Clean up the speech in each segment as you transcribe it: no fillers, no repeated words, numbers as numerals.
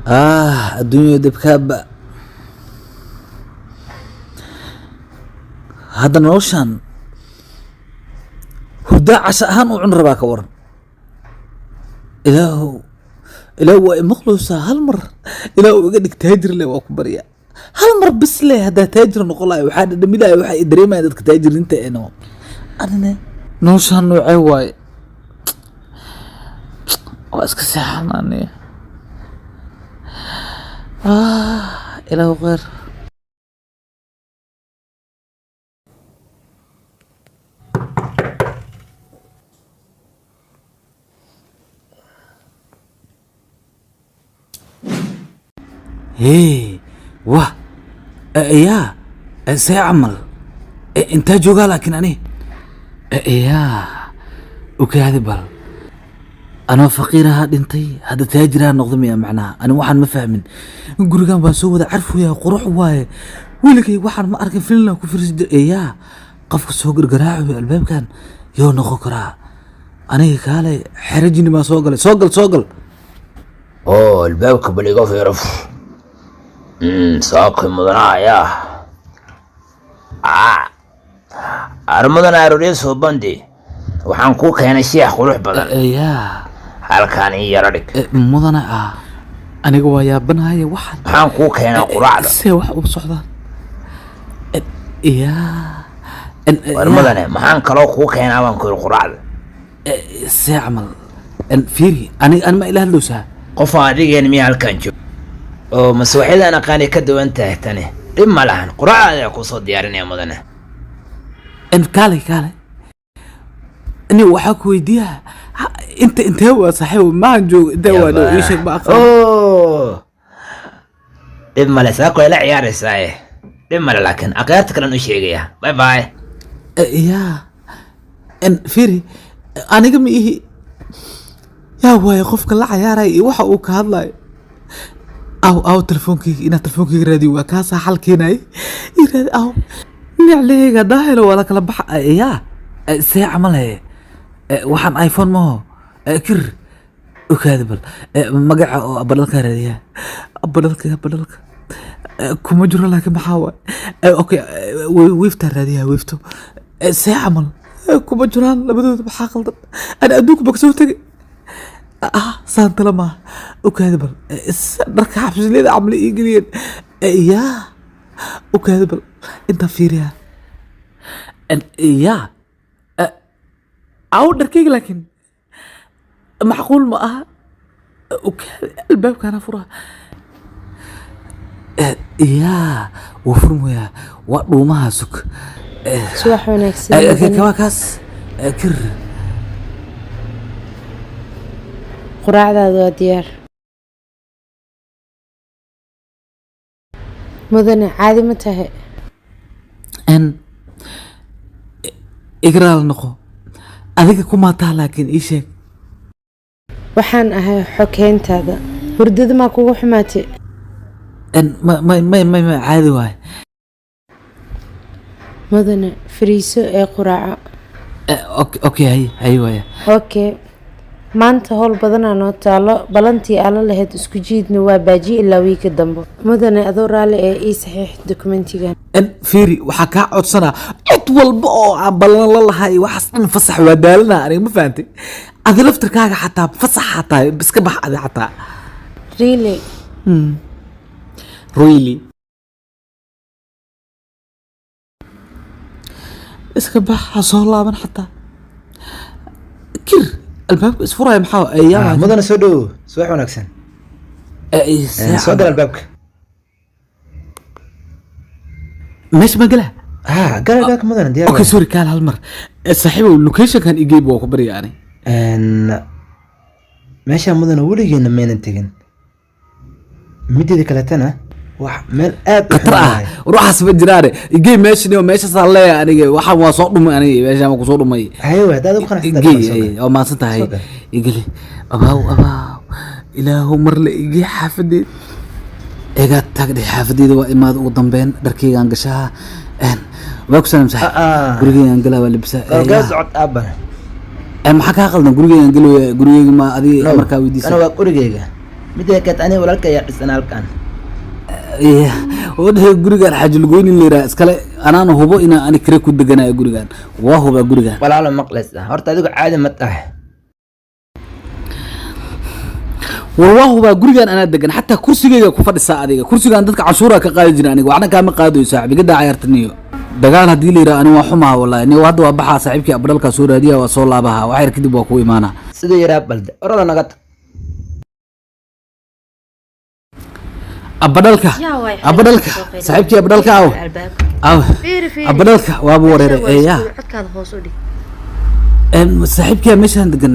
الدنيا دبكاب هذا نوشان هدا عشان وعن باك ورن إلهو مخلص هالمر إلهو قدك تاجر له وكبريا هالمر بس له هذا تاجر نقول وحد دميله وحد يدري ما يدك تاجر انت انا نوشان نوعي واي واسك ساحناني إلهو غير واه يا سيعمل انت جوغا لكن اني يا وكاذب انا فقير هاد انتي هذا تاجر نقضم يا معناها انا واحد ما فاهمين غورغان با سو ودا عرفو يا قروح واي ويلكي واحد ما اركن فيلنا ku fiirsid يا qofka soo gargaraaco albaabkan yoo noqon karaa aniga kale xirajini ma soo gal الباب بليغو في رف ساقي مدنا يا أرمضنا أروريس وبندي وحن كوكا هنا شيخ قروح بدن يا هل كان يردك مدنا aniga waa yaabanahay waxaan ku keenay quraacda see wax u socdaan warmadane maxaan kaloo ku keenay waan ku quraacda see camal fiiri aniga ma ilaah loosaa qof adigeen miya halkan joog oo maswaxida ana qaani ka duwan tahay tani dhib ma lahan quraacda ku soo diyaarinaya mudane kale ani waxa ku weydiiyaa انت هو صحيح ما نجو دوا لو ايش بقى لما لساكو لا عيار ساي لما لكن اقيرتك لانه شيغيا باي باي يا ان فيري انا قمي يا واي قفك لا عياري waxa uu ka hadlay aw telefonkii radio waa ka saxal keenay iraad aw nacleega daahilo wala kala bax ya see camalay waxaan iPhone mo كر وكاذب مقع أبللك هذه أبللك كم جرى لكن محاول أوكي ويفتر هذه ويفتو سيعمل كم جرى لبدو بحاقل أنا أدوك بكسوتك سانت لما وكاذب ركع في جليد عمل إيجرين يا وكاذب أنت فيريا يا أو دركيك لكن معقول ما الباب كان فرا يا وفرمو يا وما سك صباح ونكسي كواكاس كر قراع ذا ديار مدن عادي متى ان اقرا النقو adiga kuma taa laakiin ii sheeg waxaan ahay xokeyntaada hurdada ma kugu xumaatay ma caadi waay mudane fariiso ee quraaca okay hay waaya okay maanta howl badan aan taalo balantii ala lahayd isku jiidna waa baaji ilaa wiiga dambe mudane adoo raali ee ii saxiix dokumentigan fiiri waxa ka codsana cid walba oo aan balan la lahay waxas dhan fasax waa daalana aniga ma fahanti adi laftirkaaga xataa fasax xataa iska bax adi xataa really iska bax soo laaban xataa kir الباب اسفورها يا محاو ايام مدن سودو صباح ونكسن صدر الباب مش مقلة قال لك مدن ديار اوكي سوري كان هالمر صاحبه اللوكيشن كان يجيبه وكبري يعني ماشي مدن ولينا مين انتجن مدي ذيك لتنا مال قطرة روح حسب الجراري يجي ماشي وماشي صار لي يعني واحد وصوت يعني ماشي ما كصوت مي ايوه هذا بخنا يجي او ما صنت هاي يجي لي اباو إلهو مر لي يجي حافدي إيجا تقدي حافدي دوا إما ودم بين دركي عن قشها وأكسر مسح قريجي عن قلا ولا بس قاز عط أبنا ما حكى قلنا قريجي عن قلوا قريجي ما أدي مركاوي دي أنا قريجي mideekat ani walaalka ayaa dhisan halkan wadhe gurigaan xaaji lugoyn in la yidhaha iskale anaana hubo inaa ani kare ku deganayo gurigaan waa hubaa gurigaan walaalo maqlaysa horta adigu caadi ma tahay war waa hubaa gurigaan anaa degan xataa kursigeyga ku fadhisaa adiga kursigaan dadka canshuura ka qaadi jira aniga waxna kaama qaadayo saaxiib iga daa cayaartaniyo dagaal haddii la yidhaha ani waa xumaa wallahi aniga hadda waa baxaa saaxiibkii abdhalkaa soo raadiya waa soo laabaha wax yar kadib waa ku imaanaa siduu yaraa balde orada naga tag abadhalka saaxiibkii abadhalka aw abadhalka waaba wareere ya saaxiibkii meeshaan degan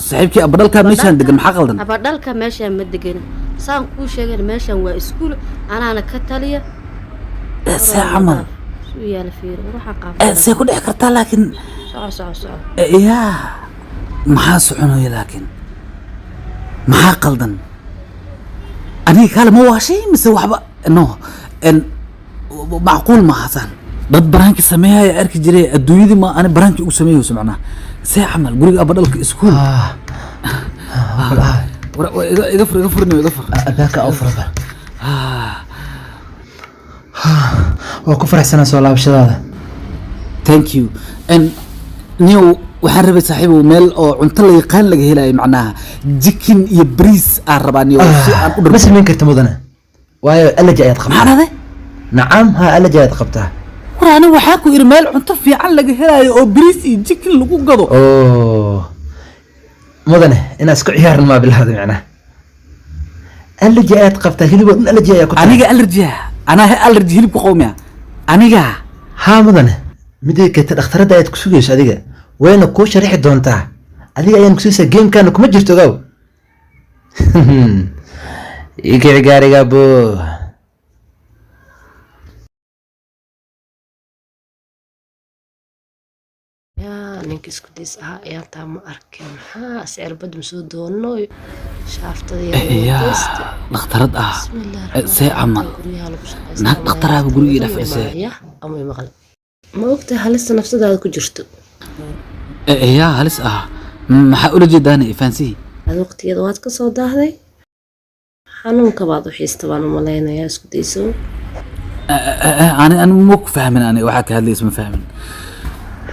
saaxiibkii abadhalka meeshaan degan maxaa qaldan abadhalka meeshaan ma degan saan kuu sheegay meeshaan waa iskuul anaana ka taliya see camal see ku dhici kartaa laakiin ya maxaa soconaya laakiin maxaa qaldan aniga kaale ma waa shay mise waxba no macquul ma hasan dad baraanki sameeyaya arki jiray adduunyadii ma ani baraanki ugu sameeyayso macnaha see camal guriga abadhalka iskuul iga fur albaabka u fura waa ku faraxsanaa soo laabashadaada thank you niyow waxaan rabay saaxiibow meel oo cunto la yaqaan laga helayo macnaha jikin iyo bariis aan rabaa niyow si aan u ma samayn karta mudane waayo alaji ayaad qabtaa maxaa dhahday nacam ha alaji ayaad qabtaa war aniga waxaa ku yidhi meel cunto fiican laga helayo oo bariis iyo jikin lagu gado mudane inaad isku ciyaaran maa bilahda macnaha alaji ayaad qabtaa hilib oo dhan alaji ayaa ku tahay aniga allergia anaa allergy hilibka qowmiya aniga haa mudane midii keeta dhakhtaradda ayaad ku sugayso adiga wayna kuu sharaxi doontaa adiga ayaan kusiisa geemkaana kuma jirto ogow ikici gaariga bo ninka isku days ahaa ayaan taa ma arkeen maxaa sicirbad masoo doono shaaftada ya dhakhtarad ah see camal naag dhakhtaraaba gurigii dhex fadhisee ama maqal ma ogtahay halista nafsadaada ku jirto ya halis ah maxaa ula jeedaana ifaansihi ad waqtigeeda waad ka soo daahday xanuunka baad u xiista baan u malaynayaa isku dayso ani ma ku fahmin ani waxaa ka hadlaysa ma fahmin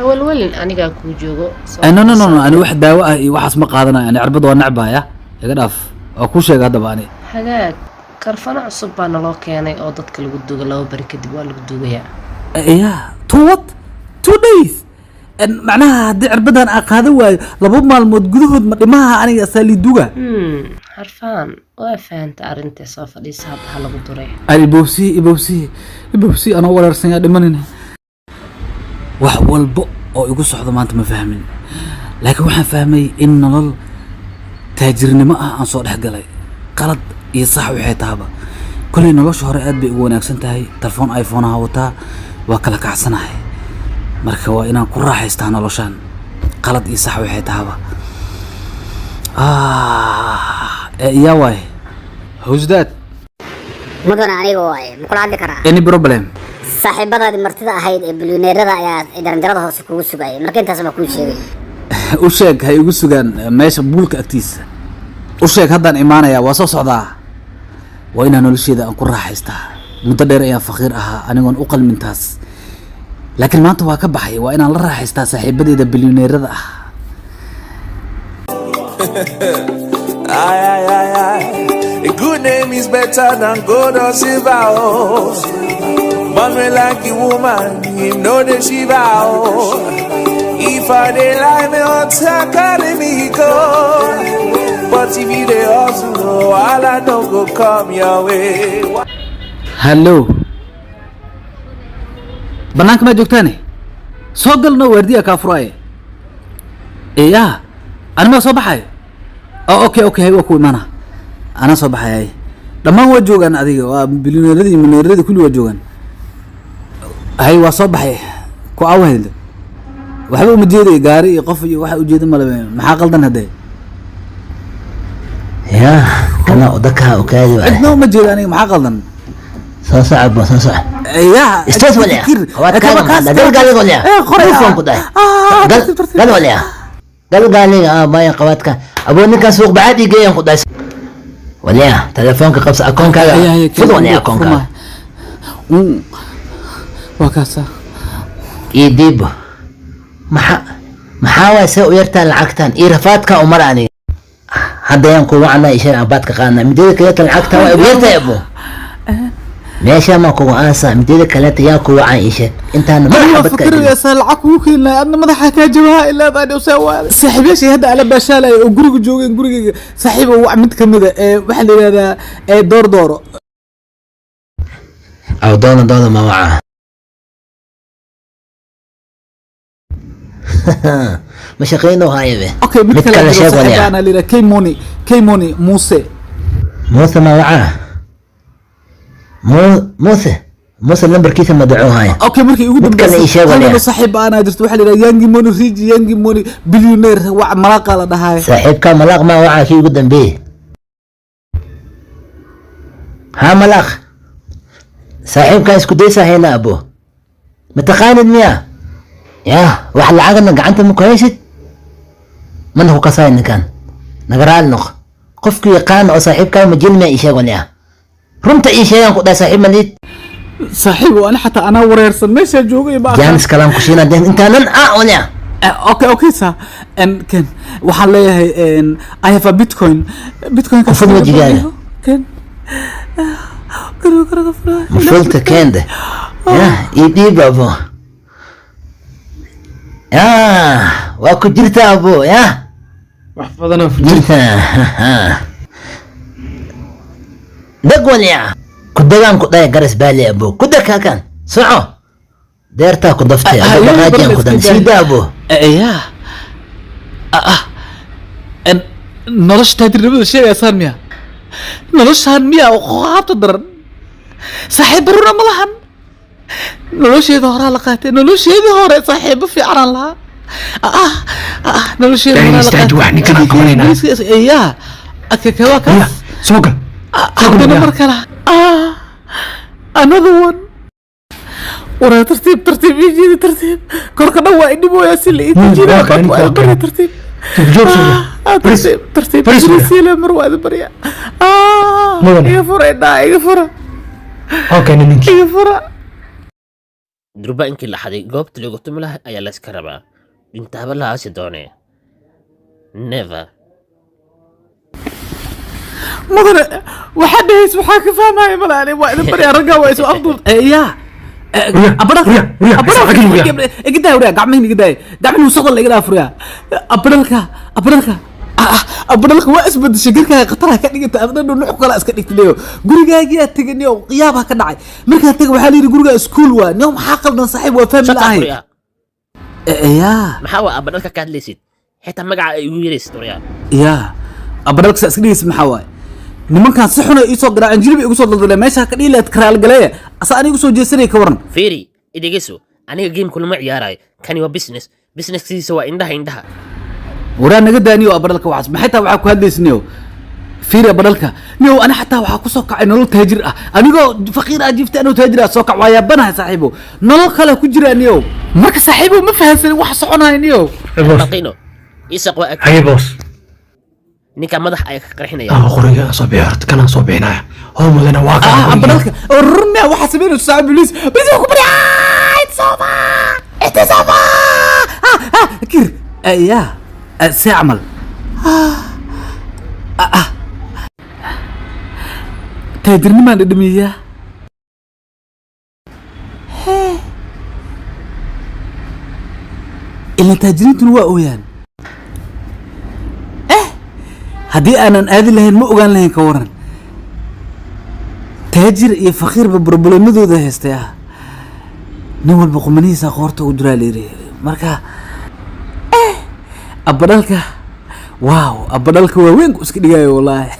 hawalwalin anigaa kuu joogo no ani wax daawo ah iyo waxaas ma qaadanayo ani cirbad waa necbaya iga dhaaf waa kuu sheega haddaba ani hagaag karfano cusub baa naloo keenay oo dadka lagu duuga 2 bari kadib waa lagu duugayaa ya two days macnaha haddii cirbadan aan qaadan waayo 2 maalmood gudahood ma dhimaha aniga asaali duga harfaan waa fahamta arrinta soo fadhiisa hadda lagu duray ibowsi anoo wareersan yaa dhimanina wax walba oo igu socdo maanta ma fahmin laakiin waxaan fahmay in nolol taajirnimo ah aan soo dhex galay qalad iyo sax waxay tahaba kolay nolosha hore aad bay ugu wanaagsan tahay telefoon iphone aha wataa waa kala kacsanahay marka waa inaan ku raaxaystaa noloshaan qalad iyo sax waxay tahaba yaa waay how's that mudane aniga waaye ma kula hadli karaa any problem saaxiibadaadii martida ahayd ee bilyaneerada ayaa jaranjarada hoose kugu sugayay marka intaas baa kuu sheegay u sheeg hay igu sugaan meesha buulka agtiisa u sheeg haddaan imaanayaa waa soo socdaa waa inaan nolosheeda aan ku raaxaystaa muddo dheer ayaan faqiir ahaa anigoon u qalmintaas laakiin maanta waa ka baxay waa inaan la raaxaystaa saaxiibadeeda bilyaneerada ah A good name is better than gold or silver. Man will like a woman, him know the Shiva. If I dey lie, me on academy go. But if you dey hustle, all I don't go come your way. hallo banaanka ma joogtaane soo galno waardiya kaa furaaye ya anima soo baxay okay hay waa ku imaana ana soo baxay dhammaan waa joogaan adiga waa bilyaneeradii milyaneeradii kulli waa joogaan hay waa soo baxay ku awheed waxba uma jeeday gaari iyo qof iyo waxa ujeeda malabe maxaa qaldan hadee ya kana odaka okaadi waa cidna uma jeeda aniga maxaa qaldan soo socod ya استاذ ولا قال ولا تليفون كده قال ولا قال لي ما قواتك ابو نكا سوق بعد يجي ينقض وليا تليفونك قبس أكون كذا فض وليا أكون كذا وكاسا إيديب محاوى سوء يرتان العكتان إيرفاتك أمراني هذا ينكو وعنا إشان عبادك قانا مديدك يرتان العكتان وإبيرتا يا أبو ماشي ما كو آسا مديدك لا تياكو وعن إيشان انت أنا ما حبتك فكر يا سالعك وكيل أنا ما ضحك جواها إلا بعد وسوى صاحب يا شيء هذا على باشالة وقرق جوجين قرق صاحبه وعمد كمدة وحل هذا دور أو دونا ما معاه مشاقينه هاي به اوكي مثل شيء ولا انا لينا كيموني موسى ما معاه موسى النمبر كيف مدعوه هاي اوكي مركي يقول بس انا صاحب انا درت واحد يانجي موني ريجي يانجي موني بليونير وع ملاقه لا دهاي صاحب كان ملاق ما وعى كي قدام بيه ها ملاق صاحب كان اسكو ديسا هنا ابو متقاند مياه يا واحد العقل نقعنت مكويشت من هو قصاين كان نقرال نق قفك يقان او صاحب كان مجل ما ايشا ولا رمت ايشا ينقض صاحب مليت صاحب وانا حتى انا وريرسن ماشي جوجي بقى جانس كلام كشينا انت نن ولا اوكي سا ان كان waxaan leeyahay I have a bitcoin ka fudud wajigaada كان مفلت كان ده يا ايدي بابا يا واكو جرتا ابو يا محفظنا في جرتا دق يا كدغان كداي غرس بالي ابو كدك كان سعو ديرتا كدفتي ابو غاجين كدن سيدا ابو يا ان nolosha taajirnimada sheegaysan miya noloshaan miya qaabta daran saaxiib baruna ma lahan nolosheeda hore la qaatay nolosheedii hore saaxiibo fiican lahaa nolosheeda hore la qaatay wax ninkan qabanayna ya akakawa ka soo gal hadana markala another one ورا ترتيب يجي ترتيب كركنا وايد مويا سلي تجي ترتيب ترتيب سيلا مرواد بريا يا فرا يا فرا اوكي ننكي يا فرا دربا إنك لحدي قبت اللي قلت له أيا لس كربا انت بلا أسدوني never مدن واحد يسمع حاجة فاهمة ملاني وايد بريا رجع ويسو أفضل يا أبرك قداي وريا قعمين قداي وصل اللي قداي فريا أبرك واسبد شجرك قطرها كأنك أنت أبدا نوع كلا أسكت تليه قرقة جي تجني وقيابها كناعي مركز تجوا حالي قرقة سكول ونيوم حاقل نصاحب وفهم العين يا محاوى أبرك كان ليسيت حتى مقع يويريس توريا يا أبرك سأسكني اسم حواي niman kan si xun ay soo garaan jilbi igu soo daldalay meesha ka dhilad karaal galay asa anigu soo jeesanay ka waran فيري إديجسو أنا جيم كل ما عياراي كان يو بيزنس كذي سوا عندها ورا naga daaniyo abaralka waxas ma xitaa waxa ku hadlaysniyo fiiri abaralka niyo ana xitaa waxa ku soo kacay nolol taajir ah anigo faqiir ah jifta anoo taajir ah soo kac waaya banahay saaxiibo nolol kale ku jira niyo marka saaxiibo ma fahansan wax soconaay niyo باقينو يسقوا هاي بوس نيكا مدح أي قرحنا يا قرية صبيحت كان صبيحنا هو مدنا واقع أبرك الرمية واحد سبيل الساعة بليس بس هو كبري صوبا اتصابا كير يا سيعمل تدري ما ندمية إلا تاجرين تنوأويان haddii aanan aadi lahayn ma ogaan lahayn ka waran taajir iyo faqiirba problemadooda haystay nin walba qumanihiisa qoorta u duraa leeyahay marka abadalka waaw abadalka waa weyn ku iska dhigayo wallaahi